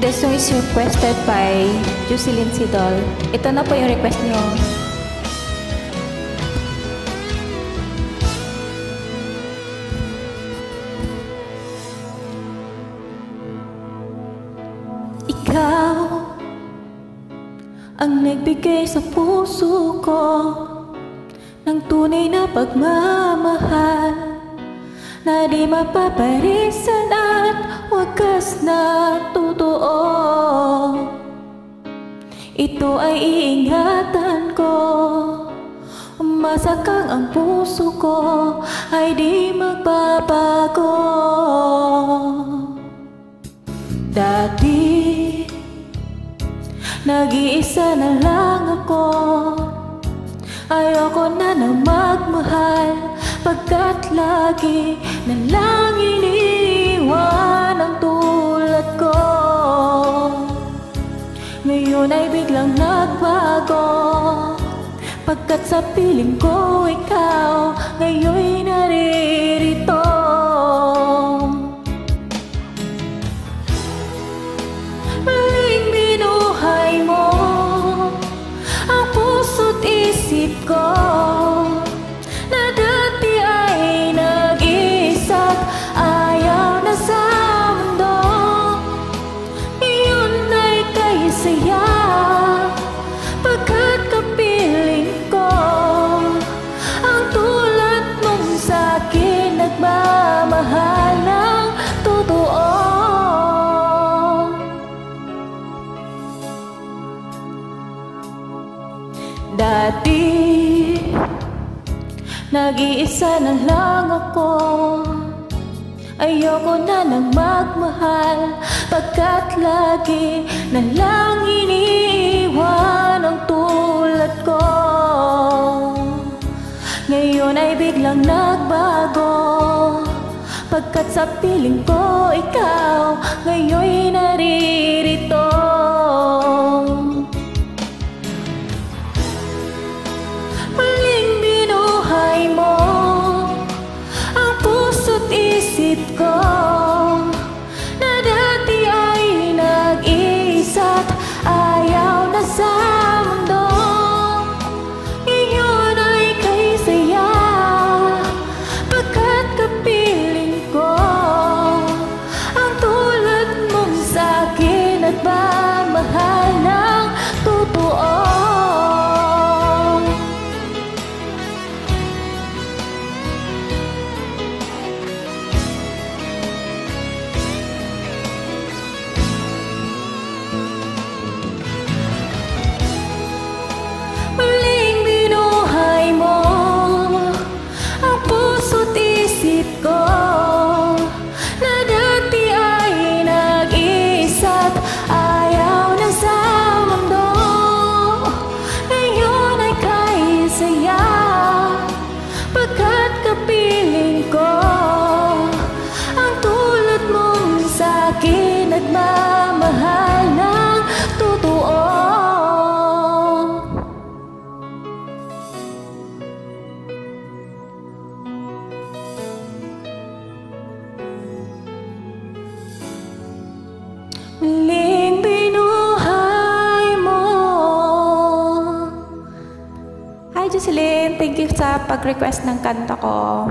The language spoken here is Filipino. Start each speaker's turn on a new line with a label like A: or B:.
A: This song is requested by Jocelyn Sidol. Ito na po yung request niyo. Ikaw ang nagbigay sa puso ko ng tunay na pagmamahal na di mapaparisan at wagas na totoo. Ito ay iingatan ko, masakang ang puso ko ay di magbabago. Dati nag-iisa na lang ako, ayoko na magmahal pagkat lagi na lang iniwan ang tulad ko. Ngayon ay biglang nagbago pagkat sa piling ko ikaw ngayon'y naririto. Maling binuhay mo ang puso't isip ko na dati ay nag-iisa't ayaw na sa mundo. Iyon ay kay saya pagkat kapiling ko ang tulad mong sa'kin nagmamahal ng totoo. Dati nag-iisa na lang ako, ayoko na nang magmahal pagkat lagi na lang iniiwan ang tulad ko. Ngayon ay biglang nagbago pagkat sa piling ko ikaw ngayon'y naririto. Ko na dati ay nag-iisa't ayaw na sa mundo. Iyon ay kay saya pagkat kapiling ko ang tulad mong sa'kin at mamahal ng totoo. Nagmamahal ng totoo. Muling binuhay mo. Hi Jocelyn, thank you sa pag-request ng kanta ko.